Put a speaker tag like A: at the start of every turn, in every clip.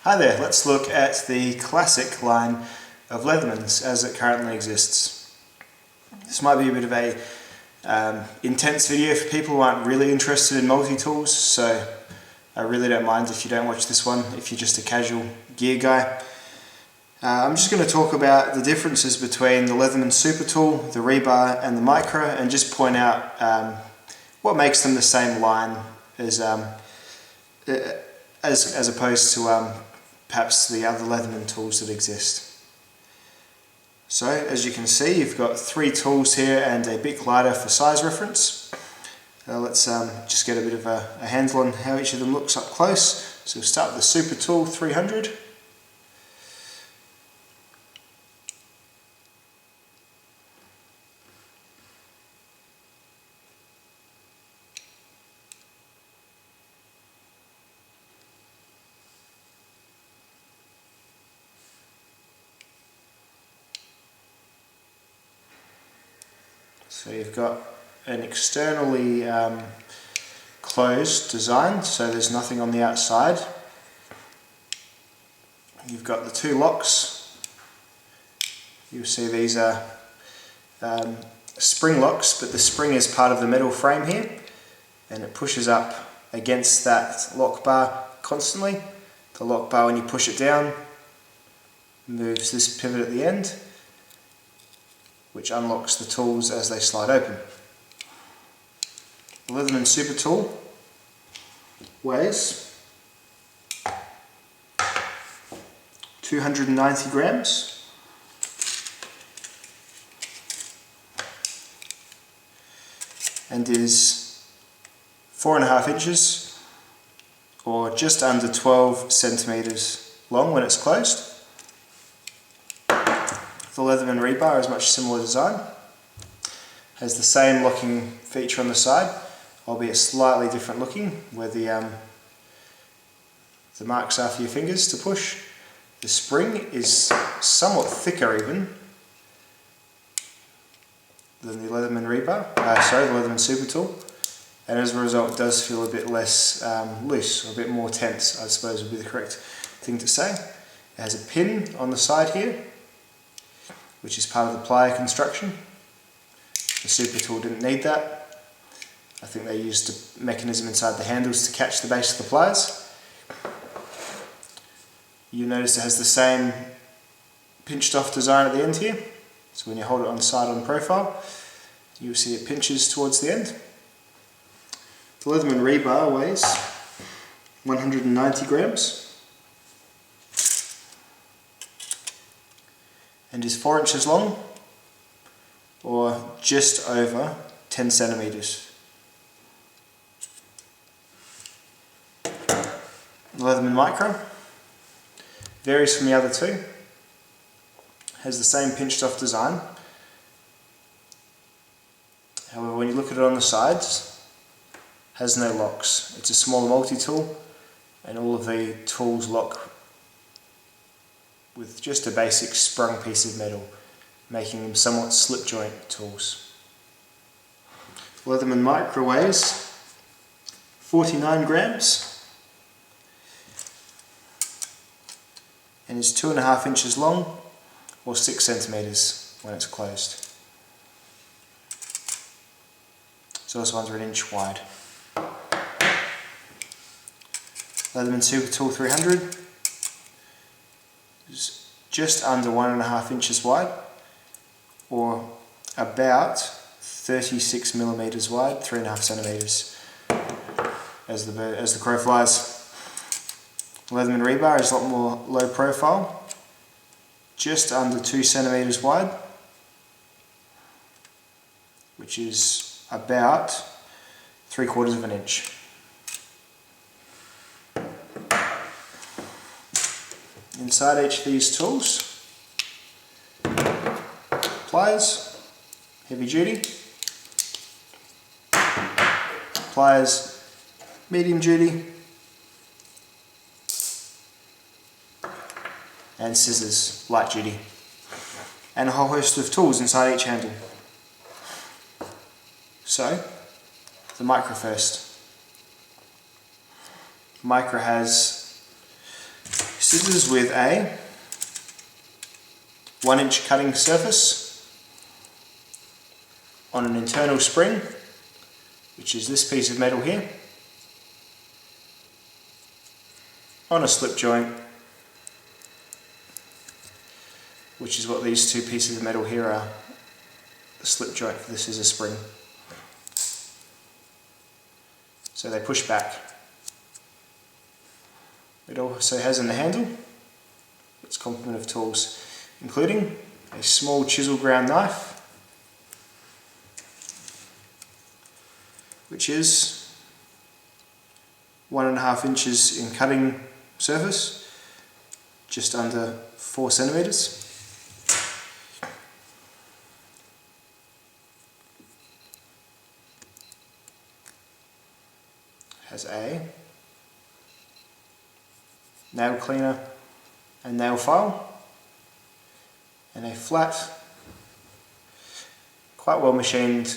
A: Hi there, let's look at the classic line of Leathermans as it currently exists. This might be a bit of a intense video for people who aren't really interested in multi-tools, so I really don't mind if you don't watch this one if you're just a casual gear guy. I'm just going to talk about the differences between the Leatherman Super Tool, the Rebar and the Micra, and just point out what makes them the same line as opposed to perhaps the other Leatherman tools that exist. So as you can see, you've got 3 tools here and a bit glider for size reference. Let's just get a bit of a handle on how each of them looks up close. So we'll start with the Super Tool 300. So you've got an externally closed design, so there's nothing on the outside. You've got the 2 locks. You'll see these are spring locks, but the spring is part of the metal frame here, and it pushes up against that lock bar constantly. The lock bar, when you push it down, moves this pivot at the end, which unlocks the tools as they slide open. The Leatherman Super Tool weighs 290 grams. And is 4.5 inches or just under 12 centimeters long when it's closed. The Leatherman Rebar is much similar design. Has the same locking feature on the side, albeit slightly different looking, where the marks are for your fingers to push. The spring is somewhat thicker even than the Leatherman Rebar, the Leatherman Super Tool, and as a result it does feel a bit less loose, or a bit more tense, I suppose would be the correct thing to say. It has a pin on the side here, which is part of the plier construction. The Super Tool didn't need that. I think they used a mechanism inside the handles to catch the base of the pliers. You notice it has the same pinched off design at the end here. So when you hold it on the side on profile, you'll see it pinches towards the end. The Leatherman Rebar weighs 190 grams. And is 4 inches long, or just over 10 centimeters. The Leatherman Micra varies from the other 2. Has the same pinched off design. However, when you look at it on the sides, has no locks. It's a smaller multi-tool, and all of the tools lock with just a basic sprung piece of metal, making them somewhat slip joint tools. Leatherman Micra weighs 49 grams and is 2.5 inches long, or 6 centimeters when it's closed. It's also under 1 inch wide. Leatherman Super Tool 300 is just under 1.5 inches wide, or about 36 millimeters wide, 3.5 centimeters as the crow flies. Leatherman Rebar is a lot more low profile, just under 2 centimeters wide, which is about 3/4 inch. Inside each of these tools, pliers, heavy duty, pliers, medium duty, and scissors, light duty, and a whole host of tools inside each handle. So, the Micra first. Micra has Scissors with a 1-inch cutting surface on an internal spring, which is this piece of metal here, on a slip joint, which is what these two pieces of metal here are. The slip joint for the scissor spring. So they push back. It also has in the handle its complement of tools, including a small chisel ground knife, which is 1.5 inches in cutting surface, just under 4 centimeters. Has a nail cleaner and nail file, and a flat, quite well machined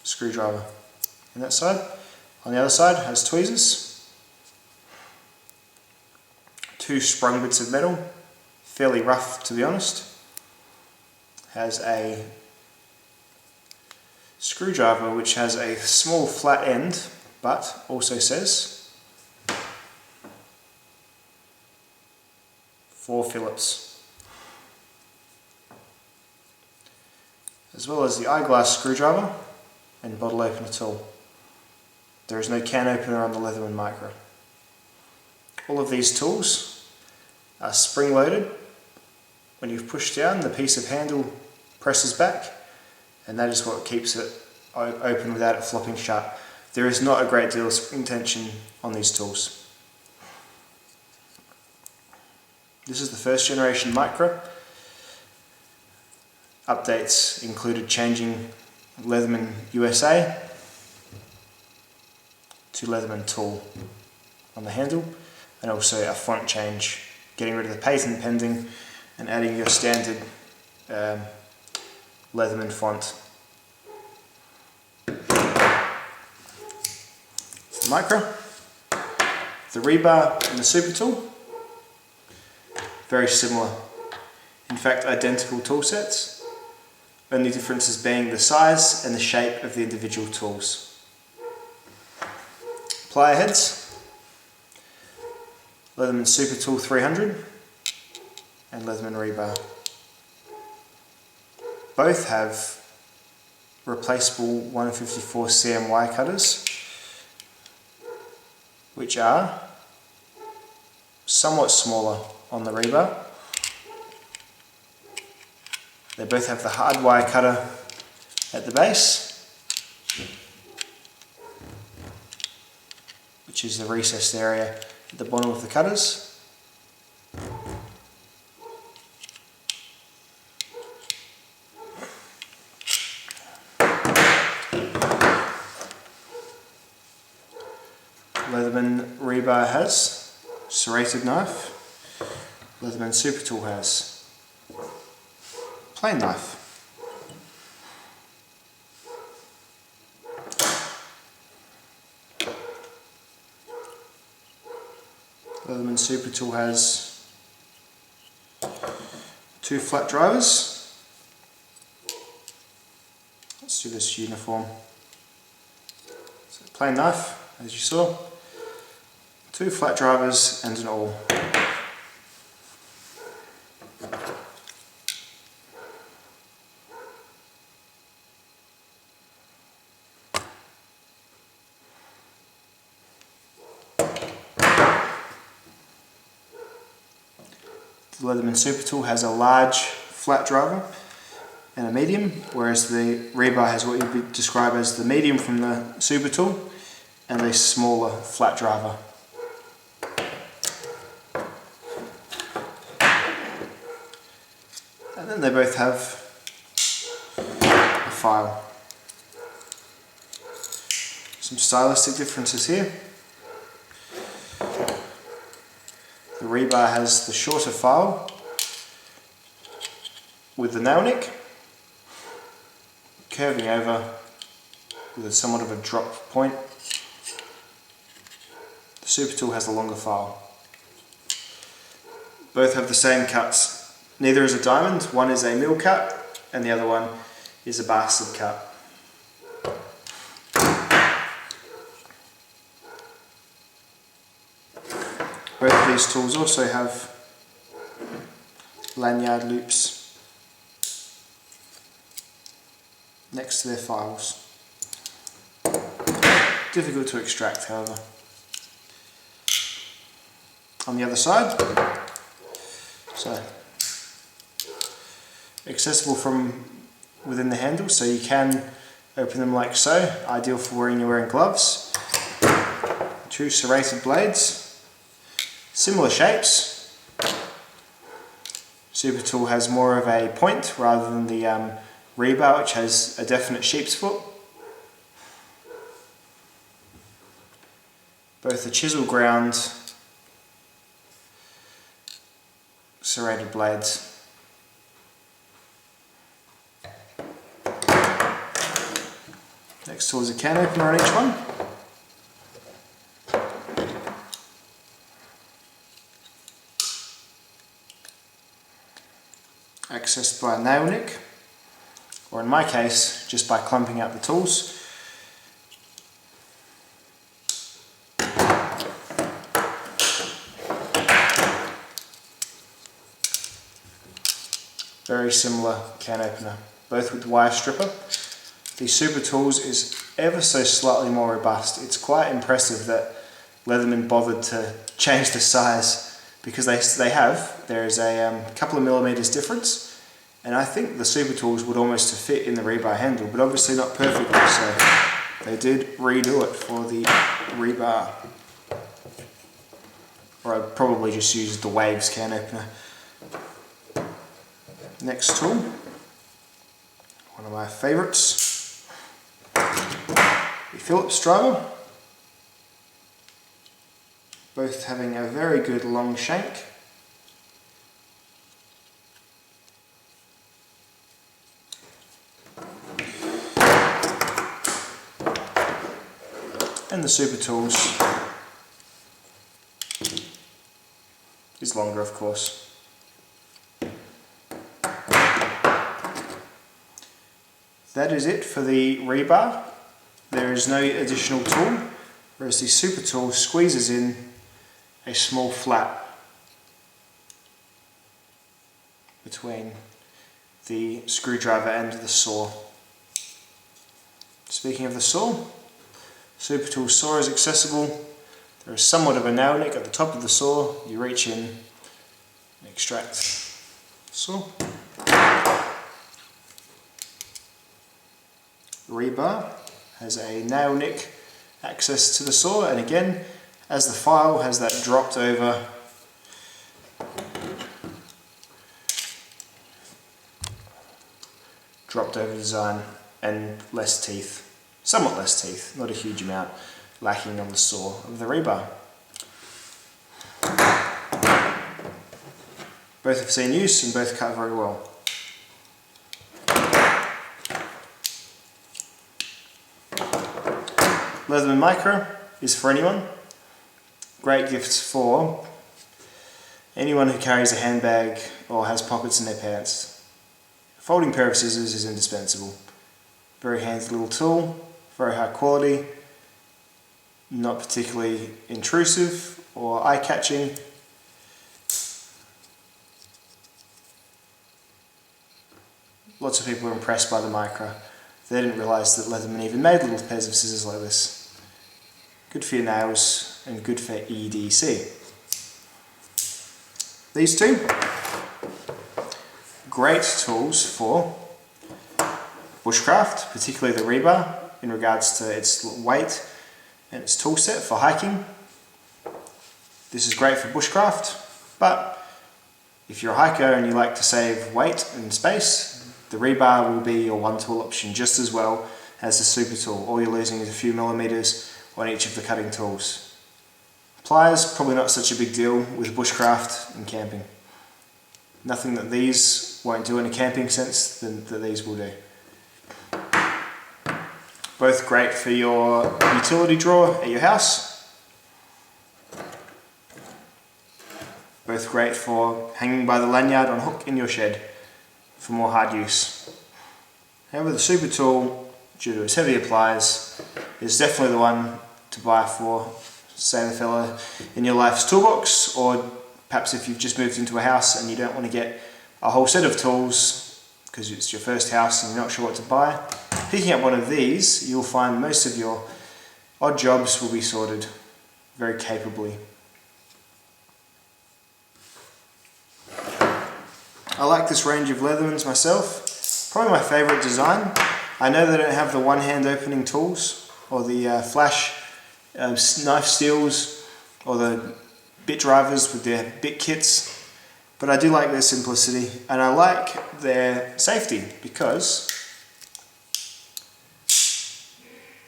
A: screwdriver on that side. On the other side has tweezers, 2 sprung bits of metal, fairly rough to be honest. Has a screwdriver which has a small flat end, but also says 4 Phillips, as well as the eyeglass screwdriver and bottle opener tool. There is no can opener on the Leatherman Micra. All of these tools are spring loaded. When you've pushed down, the piece of handle presses back, and that is what keeps it open without it flopping shut. There is not a great deal of spring tension on these tools. This is the first generation Micra. Updates included changing Leatherman USA to Leatherman tool on the handle, and also a font change, getting rid of the patent pending and adding your standard Leatherman font. Micra, the rebar and the super tool, very similar, in fact identical tool sets, only differences being the size and the shape of the individual tools. Plier heads, Leatherman Super Tool 300 and Leatherman rebar. Both have replaceable 154 CMY cutters, which are somewhat smaller on the rebar. They both have the hard wire cutter at the base, which is the recessed area at the bottom of the cutters. Leatherman rebar has serrated knife. Leatherman Super Tool has plain knife. Leatherman Super Tool has 2 flat drivers. Let's do this uniform. So plain knife, as you saw. 2 flat drivers and an awl. The Leatherman Super Tool has a large flat driver and a medium, whereas the rebar has what you'd describe as the medium from the Super Tool and a smaller flat driver. And then they both have a file. Some stylistic differences here. The rebar has the shorter file with the nail nick curving over with somewhat of a drop point. The Super Tool has the longer file. Both have the same cuts. Neither is a diamond. One is a mill cut and the other one is a bastard cut. Both of these tools also have lanyard loops next to their files. Difficult to extract, however. On the other side, so accessible from within the handle, so you can open them like so, ideal for when you're wearing gloves. Two serrated blades. Similar shapes. Super tool has more of a point rather than the rebar, which has a definite sheep's foot. Both the chisel ground serrated blades. Next tool is a can opener on each one. Accessed by a nail nick, or in my case, just by clumping out the tools. Very similar can opener, both with wire stripper. The Super Tools is ever so slightly more robust. It's quite impressive that Leatherman bothered to change the size, because they have. There is a couple of millimeters difference, and I think the Super Tools would almost fit in the rebar handle, but obviously not perfectly, so they did redo it for the rebar. Or I'd probably just use the Waves can opener. Next tool, one of my favourites, the Phillips driver. Both having a very good long shank. And the Super Tools is longer, of course. That is it for the rebar. There is no additional tool, whereas the Super Tool squeezes in a small flap between the screwdriver and the saw. Speaking of the saw, Super Tool saw is accessible. There is somewhat of a nail nick at the top of the saw. You reach in and extract the saw. Rebar has a nail nick access to the saw, and again, as the file has that dropped over design and less teeth, somewhat less teeth, not a huge amount, lacking on the saw of the rebar. Both have seen use and both cut very well. Leatherman Micra is for anyone. Great gifts for anyone who carries a handbag or has pockets in their pants. A folding pair of scissors is indispensable. Very handy little tool, very high quality, not particularly intrusive or eye-catching. Lots of people are impressed by the Micra. They didn't realise that Leatherman even made little pairs of scissors like this. Good for your nails and good for EDC. These two, great tools for bushcraft, particularly the rebar in regards to its weight and its tool set for hiking. This is great for bushcraft, but if you're a hiker and you like to save weight and space, the rebar will be your one tool option just as well as the Super Tool. All you're losing is a few millimeters on each of the cutting tools. Pliers, probably not such a big deal with bushcraft and camping. Nothing that these won't do in a camping sense that these will do. Both great for your utility drawer at your house. both great for hanging by the lanyard on hook in your shed for more hard use. However, the super tool, due to its heavier pliers, is definitely the one to buy for, say, the fella in your life's toolbox, or perhaps if you've just moved into a house and you don't want to get a whole set of tools because it's your first house and you're not sure what to buy. Picking up one of these, you'll find most of your odd jobs will be sorted very capably. I like this range of Leathermans myself. Probably my favourite design. I know they don't have the one-hand opening tools or the flash knife steels or the bit drivers with their bit kits, but I do like their simplicity and I like their safety because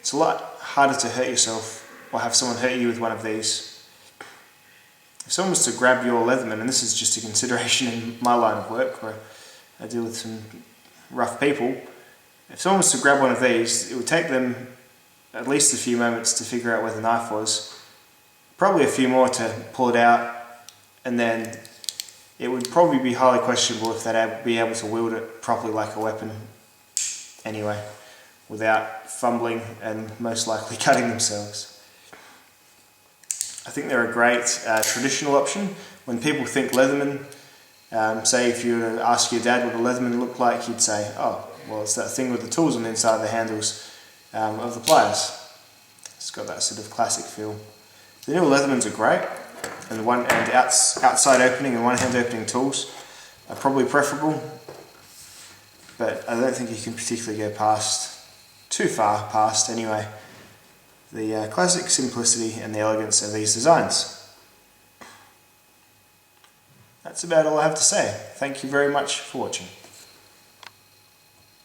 A: it's a lot harder to hurt yourself or have someone hurt you with one of these. If someone was to grab your Leatherman, and this is just a consideration in my line of work where I deal with some rough people, if someone was to grab one of these, it would take them at least a few moments to figure out where the knife was, probably a few more to pull it out, and then it would probably be highly questionable if they'd be able to wield it properly like a weapon anyway, without fumbling and most likely cutting themselves. I think they're a great traditional option. When people think Leatherman, say if you were to ask your dad what a Leatherman looked like, he'd say, oh, well, it's that thing with the tools on the inside of the handles of the pliers. It's got that sort of classic feel. The new Leathermans are great, and outside opening and one-hand opening tools are probably preferable, but I don't think you can particularly go too far past anyway, the classic simplicity and the elegance of these designs. That's about all I have to say. Thank you very much for watching.